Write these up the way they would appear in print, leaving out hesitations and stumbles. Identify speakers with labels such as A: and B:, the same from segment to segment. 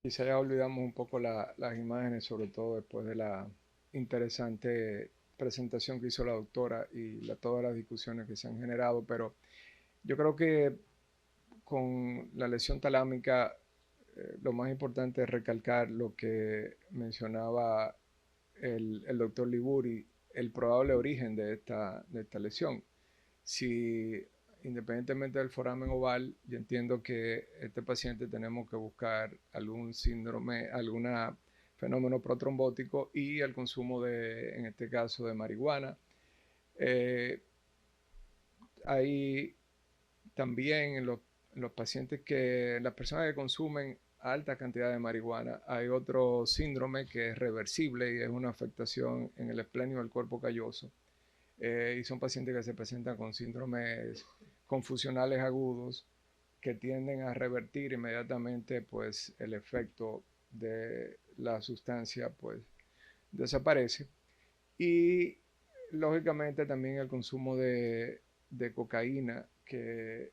A: Quizá ya olvidamos un poco las imágenes, sobre todo después de la interesante presentación que hizo la doctora y todas las discusiones que se han generado, pero yo creo que con la lesión talámica lo más importante es recalcar lo que mencionaba el doctor Liburi, el probable origen de esta lesión. Si independientemente del foramen oval, yo entiendo que este paciente tenemos que buscar algún síndrome, algún fenómeno protrombótico y el consumo en este caso, de marihuana. Eh, Hay también en los pacientes las personas que consumen alta cantidad de marihuana, hay otro síndrome que es reversible y es una afectación en el esplenio del cuerpo calloso. Y son pacientes que se presentan con síndromes confusionales agudos que tienden a revertir inmediatamente pues el efecto de la sustancia pues desaparece. Y lógicamente también el consumo de cocaína, que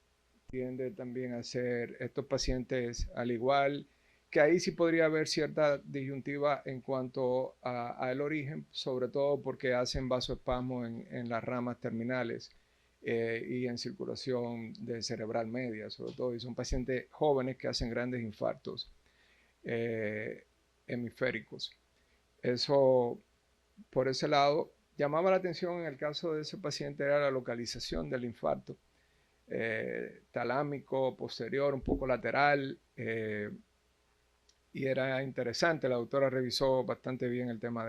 A: tiende también a ser estos pacientes, al igual que ahí sí podría haber cierta disyuntiva en cuanto al origen, sobre todo porque hacen vasoespasmo en las ramas terminales y en circulación de cerebral media, sobre todo, y son pacientes jóvenes que hacen grandes infartos eh, hemisféricos. Eso por ese lado. Llamaba la atención en el caso de ese paciente era la localización del infarto, talámico, posterior, un poco lateral, y era interesante. La doctora revisó bastante bien el tema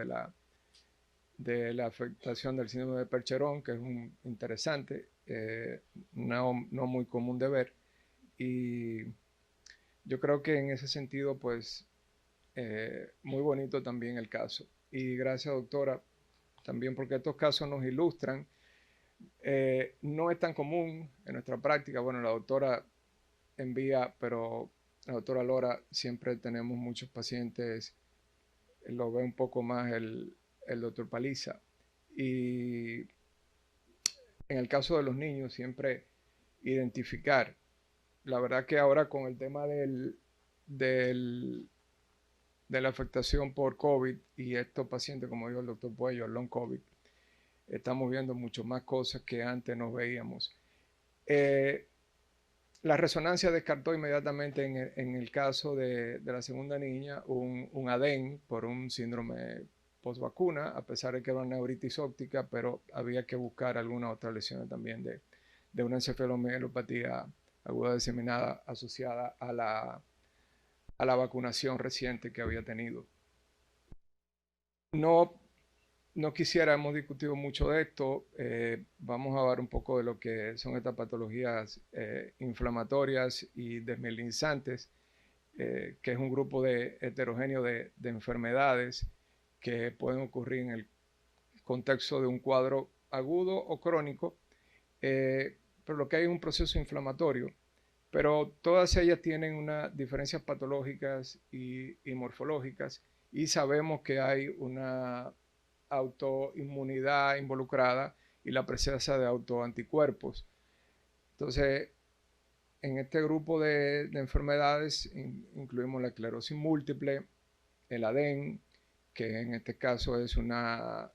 A: de la afectación del síndrome de Percheron, que es interesante, no muy común de ver, y yo creo que en ese sentido, pues, muy bonito también el caso. Y gracias, doctora, también porque estos casos nos ilustran. No es tan común en nuestra práctica. Bueno, la doctora envía, pero la doctora Lora siempre tenemos muchos pacientes, lo ve un poco más el doctor Paliza. Y en el caso de los niños, siempre identificar. La verdad que ahora con el tema del, de la afectación por COVID y estos pacientes, como dijo el doctor Puello, el long COVID, estamos viendo mucho más cosas que antes no veíamos. Eh, la resonancia descartó inmediatamente en el caso de la segunda niña un ADEN por un síndrome postvacuna, a pesar de que era una neuritis óptica, pero había que buscar algunas otras lesiones también de una encefalomielopatía aguda diseminada asociada a la vacunación reciente que había tenido. No No quisiera, hemos discutido mucho de esto. Vamos a hablar un poco de lo que son estas patologías inflamatorias y desmielinizantes, que es un grupo heterogéneo de enfermedades que pueden ocurrir en el contexto de un cuadro agudo o crónico, pero lo que hay es un proceso inflamatorio. Pero todas ellas tienen unas diferencias patológicas y morfológicas, y sabemos que hay una autoinmunidad involucrada y la presencia de autoanticuerpos. Entonces, en este grupo de enfermedades incluimos la esclerosis múltiple, el ADEN, que en este caso es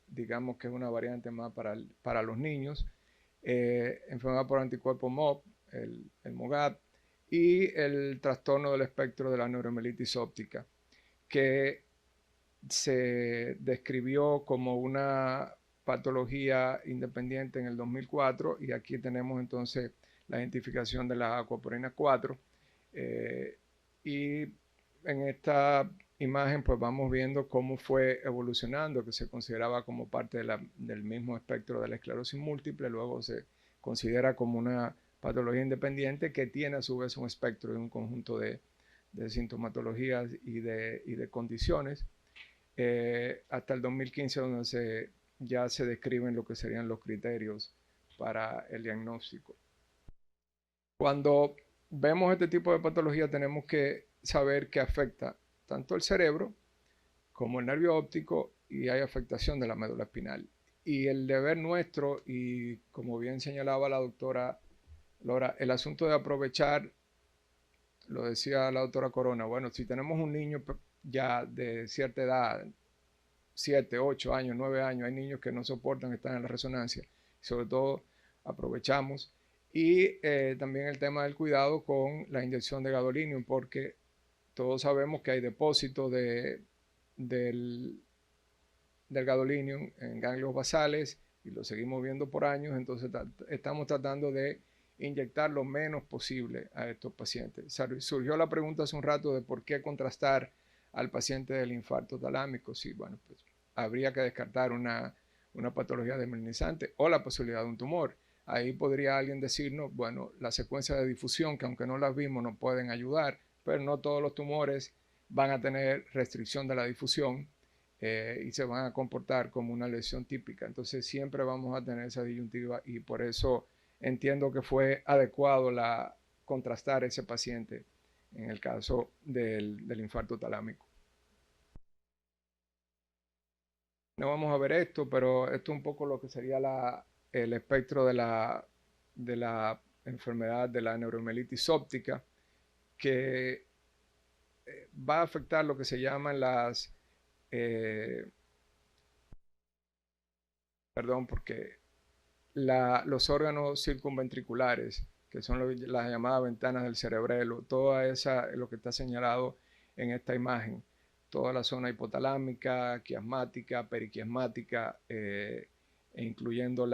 A: digamos que es una variante más para los niños, enfermedad por anticuerpo MOB, el MOGAD, y el trastorno del espectro de la neuromielitis óptica, que se describió como una patología independiente en el 2004, y aquí tenemos entonces la identificación de la aquaporina 4, y en esta imagen pues vamos viendo cómo fue evolucionando, que se consideraba como parte del mismo espectro de la esclerosis múltiple, luego se considera como una patología independiente que tiene a su vez un espectro de un conjunto de sintomatologías y de condiciones, hasta el 2015, donde ya se describen lo que serían los criterios para el diagnóstico. Cuando vemos este tipo de patología tenemos que saber que afecta tanto el cerebro como el nervio óptico, y hay afectación de la médula espinal. Y el deber nuestro, y como bien señalaba la doctora Lora, el asunto de aprovechar lo decía la doctora Corona, bueno, si tenemos un niño ya de cierta edad, 7, 8 años, 9 años, hay niños que no soportan estar en la resonancia, sobre todo aprovechamos. Y también el tema del cuidado con la inyección de gadolinium, porque todos sabemos que hay depósitos del, del gadolinium en ganglios basales y lo seguimos viendo por años, entonces estamos tratando de inyectar lo menos posible a estos pacientes. Surgió la pregunta hace un rato de por qué contrastar al paciente del infarto talámico. Sí, bueno, pues habría que descartar una patología desmelinizante o la posibilidad de un tumor. Ahí podría alguien decirnos, bueno, la secuencia de difusión, que aunque no las vimos, nos pueden ayudar, pero no todos los tumores van a tener restricción de la difusión y se van a comportar como una lesión típica. Entonces siempre vamos a tener esa disyuntiva y por eso entiendo que fue adecuado contrastar ese paciente en el caso del infarto talámico. No vamos a ver esto, pero esto es un poco lo que sería el espectro de la enfermedad de la neuromielitis óptica, que va a afectar lo que se llaman porque los órganos circunventriculares, que son las llamadas ventanas del cerebelo, toda esa es lo que está señalado en esta imagen, toda la zona hipotalámica, quiasmática, periquiasmática, e incluyendo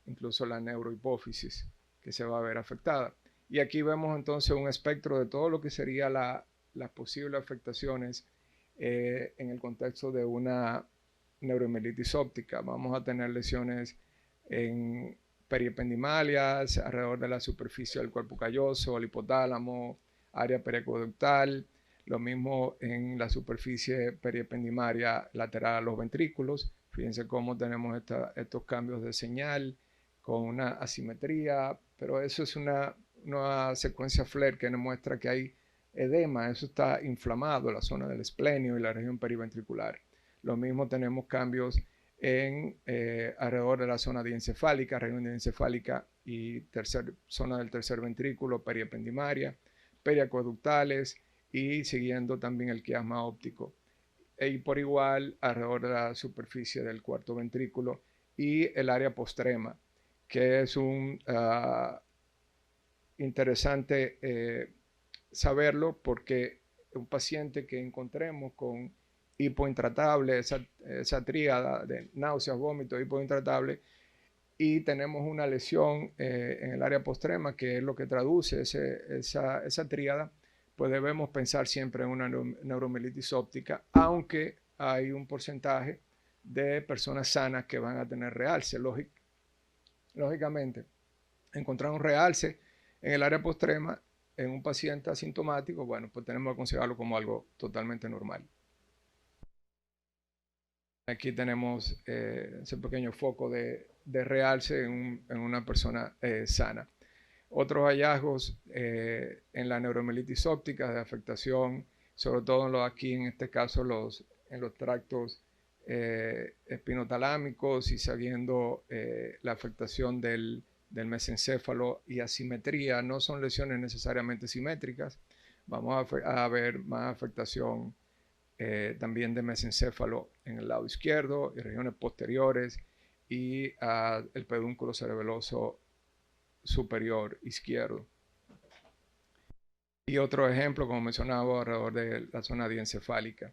A: incluso la neurohipófisis, que se va a ver afectada. Y aquí vemos entonces un espectro de todo lo que sería las posibles afectaciones en el contexto de una neuromielitis óptica. Vamos a tener lesiones en periependimalias, alrededor de la superficie del cuerpo calloso, el hipotálamo, área periacueductal, lo mismo en la superficie periependimaria lateral a los ventrículos. Fíjense cómo tenemos estos cambios de señal con una asimetría, pero eso es una secuencia FLAIR que nos muestra que hay edema, eso está inflamado, la zona del esplenio y la región periventricular. Lo mismo tenemos cambios alrededor de la zona diencefálica, región diencefálica y zona del tercer ventrículo, periependimaria, periacueductales y siguiendo también el quiasma óptico. Y por igual alrededor de la superficie del cuarto ventrículo y el área postrema, que es un interesante saberlo porque un paciente que encontremos con hipointratable, esa tríada de náuseas, vómitos, hipointratable, y tenemos una lesión en el área postrema, que es lo que traduce esa tríada, pues debemos pensar siempre en una neuromielitis óptica, aunque hay un porcentaje de personas sanas que van a tener realce. Lógicamente, encontrar un realce en el área postrema en un paciente asintomático, bueno, pues tenemos que considerarlo como algo totalmente normal. Aquí tenemos ese pequeño foco de realce en una persona sana. Otros hallazgos en la neuromielitis óptica de afectación, sobre todo aquí en este caso en los tractos espinotalámicos y sabiendo la afectación del mesencéfalo y asimetría, no son lesiones necesariamente simétricas. Vamos a ver más afectación también de mesencéfalo en el lado izquierdo y regiones posteriores y el pedúnculo cerebeloso superior izquierdo. Y otro ejemplo, como mencionaba, alrededor de la zona diencefálica.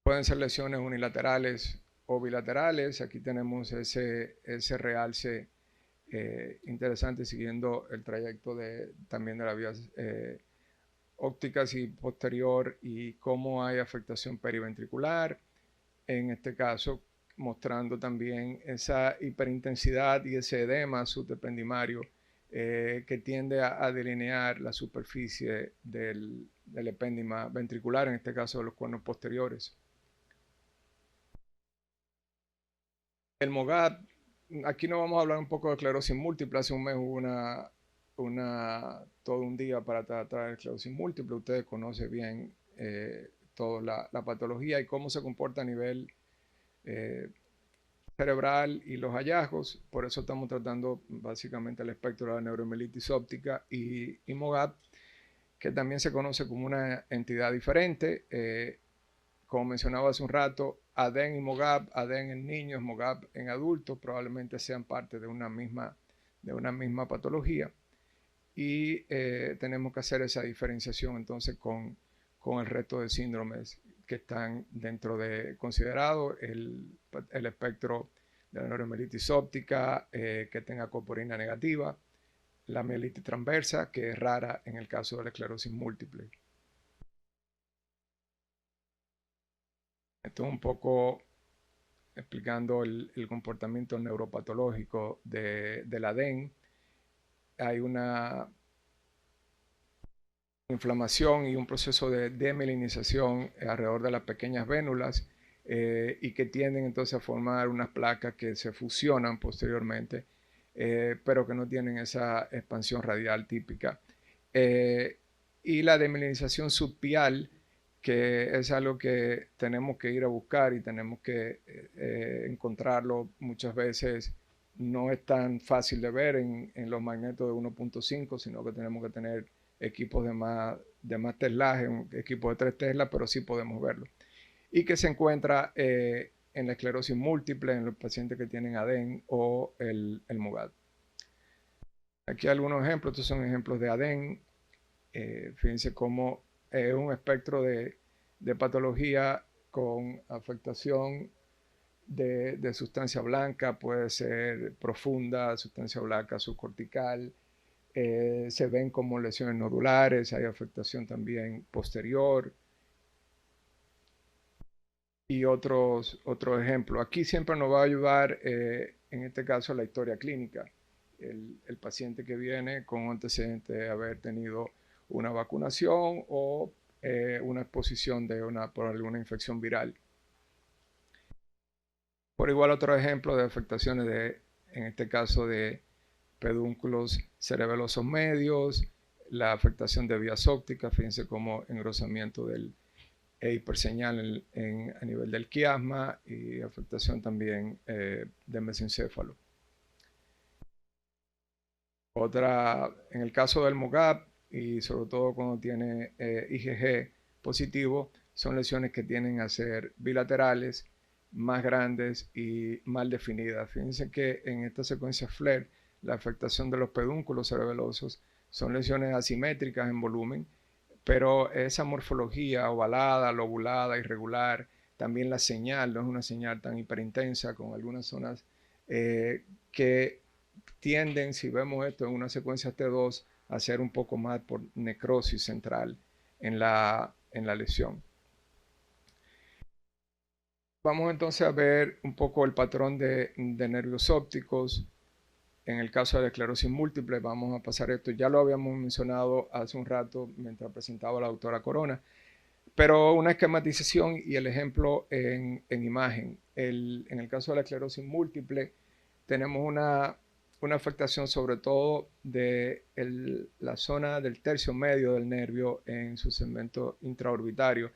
A: Pueden ser lesiones unilaterales o bilaterales. Aquí tenemos ese realce interesante siguiendo el trayecto también de la vía ópticas y posterior y cómo hay afectación periventricular, en este caso mostrando también esa hiperintensidad y ese edema subtependimario que tiende a delinear la superficie del epéndima ventricular, en este caso de los cuernos posteriores. El MOGAD, aquí no vamos a hablar un poco de esclerosis múltiple, hace un mes hubo todo un día para tratar la esclerosis múltiple. Ustedes conocen bien toda la patología y cómo se comporta a nivel cerebral y los hallazgos. Por eso estamos tratando básicamente el espectro de la neuromielitis óptica y MOGAD, que también se conoce como una entidad diferente. Como mencionaba hace un rato, ADEN y MOGAD, ADEN en niños, MOGAD en adultos, probablemente sean parte de una misma patología. Y tenemos que hacer esa diferenciación entonces con el resto de síndromes que están dentro de considerado el espectro de la neuromielitis óptica, que tenga coporina negativa, la mielitis transversa, que es rara en el caso de la esclerosis múltiple. Esto es un poco explicando el comportamiento neuropatológico de la DEN. Hay una inflamación y un proceso de demelinización alrededor de las pequeñas vénulas, y que tienden entonces a formar unas placas que se fusionan posteriormente, pero que no tienen esa expansión radial típica. Y la demelinización subpial, que es algo que tenemos que ir a buscar y tenemos que encontrarlo muchas veces. No es tan fácil de ver en los magnetos de 1.5, sino que tenemos que tener equipos de más teslaje, un equipo de 3 teslas, pero sí podemos verlo. Y que se encuentra en la esclerosis múltiple, en los pacientes que tienen ADEN o el MOGAD. Aquí algunos ejemplos, estos son ejemplos de ADEN. Fíjense cómo es un espectro de patología con afectación de sustancia blanca, puede ser profunda, sustancia blanca subcortical. Se ven como lesiones nodulares, hay afectación también posterior y otros ejemplos. Aquí siempre nos va a ayudar, en este caso, la historia clínica. El paciente que viene con antecedente de haber tenido una vacunación o una exposición por alguna infección viral. Por igual, otro ejemplo de afectaciones en este caso, de pedúnculos cerebelosos medios, la afectación de vías ópticas, fíjense como engrosamiento e hiperseñal a nivel del quiasma, y afectación también de mesencéfalo. En el caso del MOGAD, y sobre todo cuando tiene IgG positivo, son lesiones que tienden a ser bilaterales, más grandes y mal definidas. Fíjense que en esta secuencia FLAIR, la afectación de los pedúnculos cerebelosos son lesiones asimétricas en volumen, pero esa morfología ovalada, lobulada, irregular, también la señal no es una señal tan hiperintensa, con algunas zonas que tienden, si vemos esto en una secuencia T2, a ser un poco más por necrosis central en la lesión. Vamos entonces a ver un poco el patrón de nervios ópticos. En el caso de la esclerosis múltiple, vamos a pasar esto, ya lo habíamos mencionado hace un rato mientras presentaba la doctora Corona, pero una esquematización y el ejemplo en imagen. En el caso de la esclerosis múltiple, tenemos una afectación sobre todo de la zona del tercio medio del nervio en su segmento intraorbitario.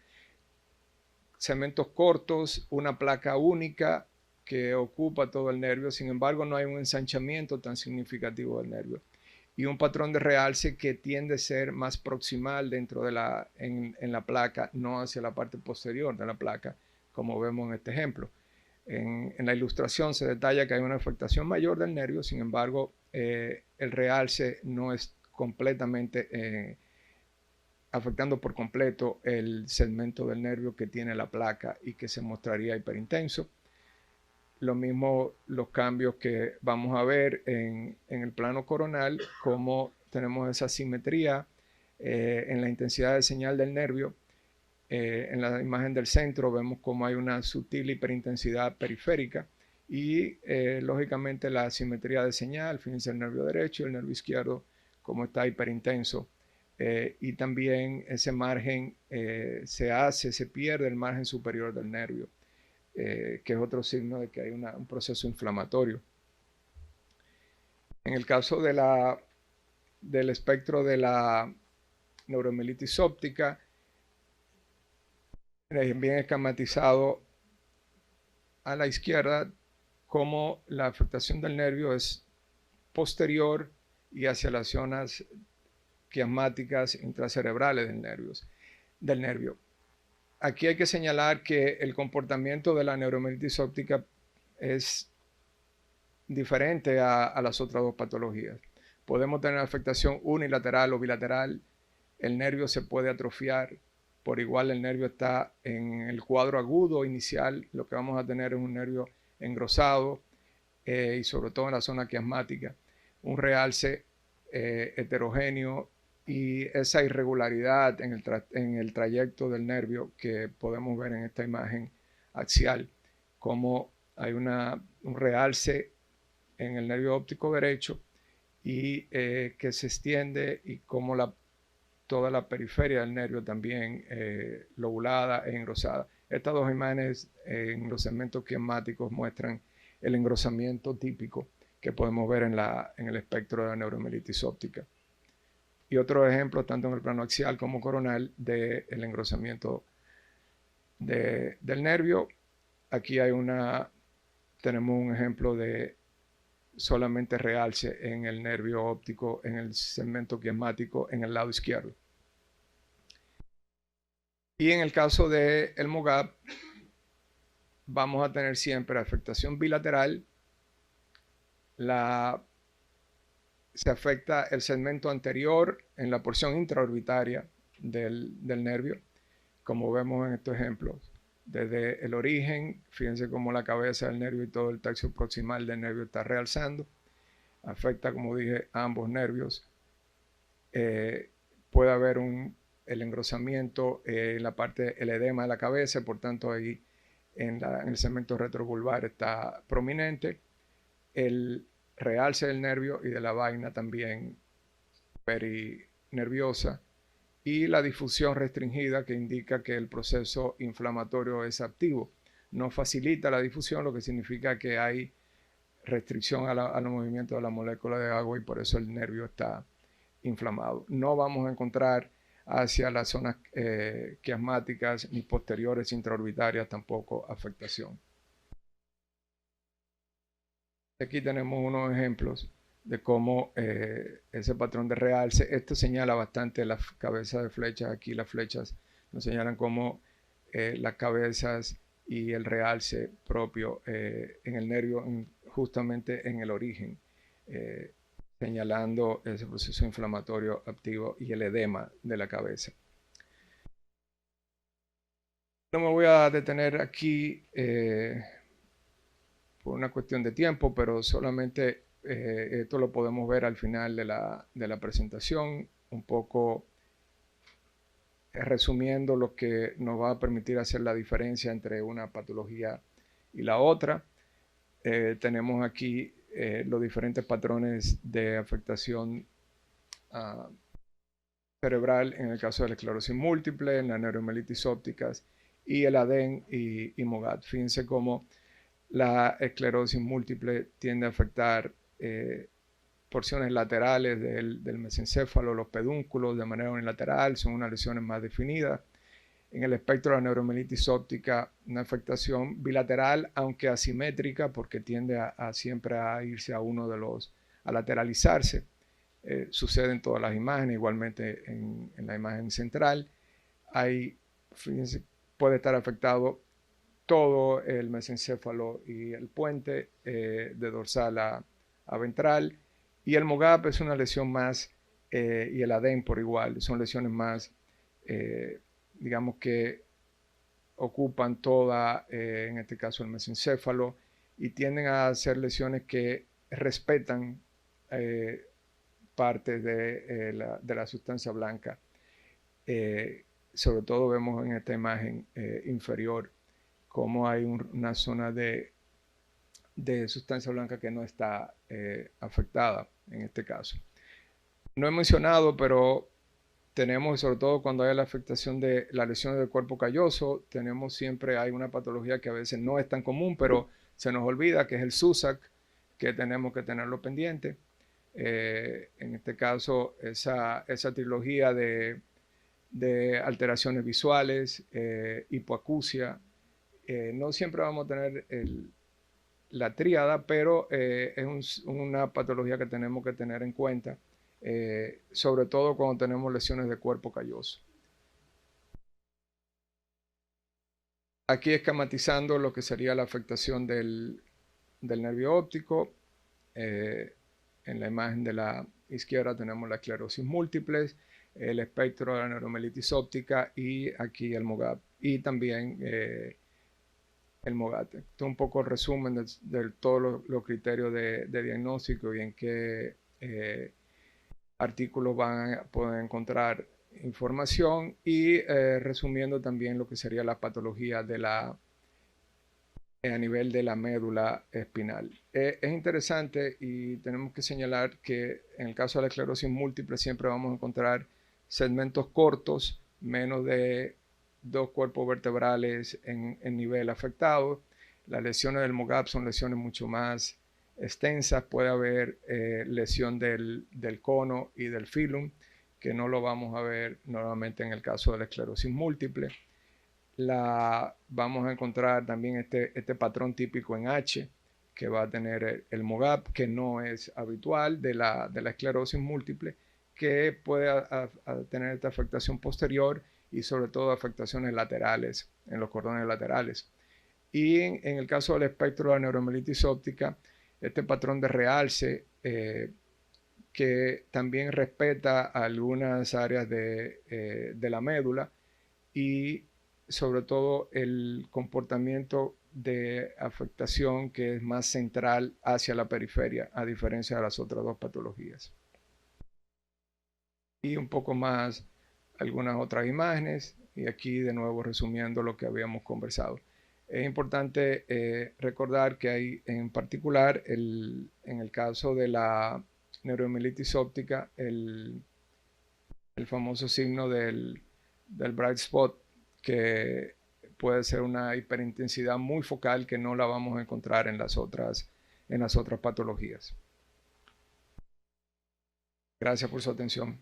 A: Segmentos cortos, una placa única que ocupa todo el nervio, sin embargo no hay un ensanchamiento tan significativo del nervio, y un patrón de realce que tiende a ser más proximal dentro en la placa, no hacia la parte posterior de la placa, como vemos en este ejemplo. En la ilustración se detalla que hay una afectación mayor del nervio, sin embargo el realce no es completamente afectando por completo el segmento del nervio que tiene la placa y que se mostraría hiperintenso. Lo mismo los cambios que vamos a ver en el plano coronal, como tenemos esa simetría en la intensidad de señal del nervio. En la imagen del centro vemos como hay una sutil hiperintensidad periférica y lógicamente la simetría de señal, fíjense el nervio derecho y el nervio izquierdo como está hiperintenso. Y también ese margen se pierde el margen superior del nervio, que es otro signo de que hay un proceso inflamatorio. En el caso del espectro de la neuromielitis óptica, bien esquematizado a la izquierda, cómo la afectación del nervio es posterior y hacia las zonas quiasmáticas intracerebrales del nervio. Aquí hay que señalar que el comportamiento de la neuromielitis óptica es diferente a las otras dos patologías. Podemos tener afectación unilateral o bilateral. El nervio se puede atrofiar. Por igual el nervio está en el cuadro agudo inicial. Lo que vamos a tener es un nervio engrosado y sobre todo en la zona quiasmática. Un realce heterogéneo y esa irregularidad en el trayecto del nervio que podemos ver en esta imagen axial, como hay un realce en el nervio óptico derecho y que se extiende y como toda la periferia del nervio también lobulada e engrosada. Estas dos imágenes en los segmentos quiasmáticos muestran el engrosamiento típico que podemos ver en el espectro de la neuromielitis óptica. Y otro ejemplo, tanto en el plano axial como coronal, del engrosamiento del nervio. Aquí tenemos un ejemplo de solamente realce en el nervio óptico, en el segmento quiasmático, en el lado izquierdo. Y en el caso del MOGAD, vamos a tener siempre afectación bilateral. Se afecta el segmento anterior en la porción intraorbitaria del nervio, como vemos en estos ejemplos. Desde el origen, fíjense cómo la cabeza del nervio y todo el taxo proximal del nervio está realzando. Afecta, como dije, a ambos nervios. Puede haber el engrosamiento en la parte, el edema de la cabeza, por tanto ahí en el segmento retrovulvar está prominente. El realce del nervio y de la vaina también perinerviosa, y la difusión restringida, que indica que el proceso inflamatorio es activo. No facilita la difusión, lo que significa que hay restricción a los movimientos de la molécula de agua y por eso el nervio está inflamado. No vamos a encontrar hacia las zonas quiasmáticas ni posteriores intraorbitarias tampoco afectación. Aquí tenemos unos ejemplos de cómo ese patrón de realce, esto señala bastante las cabezas de flechas. Aquí las flechas nos señalan cómo las cabezas y el realce propio en el nervio, justamente en el origen, señalando ese proceso inflamatorio activo y el edema de la cabeza. No me voy a detener aquí por una cuestión de tiempo, pero solamente esto lo podemos ver al final de la presentación, un poco resumiendo lo que nos va a permitir hacer la diferencia entre una patología y la otra. Tenemos aquí los diferentes patrones de afectación cerebral en el caso de la esclerosis múltiple, en la neuromielitis ópticas y el ADEN y MOGAD. Fíjense cómo la esclerosis múltiple tiende a afectar porciones laterales del mesencéfalo, los pedúnculos de manera unilateral, son unas lesiones más definidas. En el espectro de la neuromielitis óptica, una afectación bilateral, aunque asimétrica, porque tiende siempre a irse a lateralizarse. Sucede en todas las imágenes, igualmente en la imagen central. Fíjense, puede estar afectado todo el mesencéfalo y el puente de dorsal a ventral, y el MOGAP es una lesión más, y el ADEN por igual, son lesiones más, digamos que ocupan toda, en este caso el mesencéfalo, y tienden a ser lesiones que respetan partes de la sustancia blanca. Sobre todo vemos en esta imagen inferior cómo hay una zona de sustancia blanca que no está afectada en este caso. No he mencionado, pero tenemos, sobre todo cuando hay la afectación de las lesiones del cuerpo calloso, hay una patología que a veces no es tan común, pero se nos olvida, que es el SUSAC, que tenemos que tenerlo pendiente. En este caso, esa trilogía de alteraciones visuales, hipoacusia, no siempre vamos a tener la tríada, pero es una patología que tenemos que tener en cuenta, sobre todo cuando tenemos lesiones de cuerpo calloso. Aquí esquematizando lo que sería la afectación del nervio óptico. En la imagen de la izquierda tenemos la esclerosis múltiple, el espectro de la neuromelitis óptica y aquí el MOGAD y también el MOGAT. Esto es un poco el resumen de todos los criterios de diagnóstico y en qué artículos van a poder encontrar información y resumiendo también lo que sería la patología de a nivel de la médula espinal. Es interesante y tenemos que señalar que en el caso de la esclerosis múltiple siempre vamos a encontrar segmentos cortos, menos de 2 cuerpos vertebrales en nivel afectado. Las lesiones del MOGAP son lesiones mucho más extensas. Puede haber lesión del cono y del filum, que no lo vamos a ver normalmente en el caso de la esclerosis múltiple. Vamos a encontrar también este patrón típico en H, que va a tener el MOGAP, que no es habitual de la esclerosis múltiple, que puede tener esta afectación posterior y sobre todo afectaciones laterales, en los cordones laterales. Y en el caso del espectro de la neuromelitis óptica, este patrón de realce, que también respeta algunas áreas de la médula y sobre todo el comportamiento de afectación que es más central hacia la periferia, a diferencia de las otras dos patologías. Y un poco más algunas otras imágenes, y aquí de nuevo resumiendo lo que habíamos conversado. Es importante recordar que hay en particular, en el caso de la neuromelitis óptica, el famoso signo del bright spot, que puede ser una hiperintensidad muy focal que no la vamos a encontrar en las otras patologías. Gracias por su atención.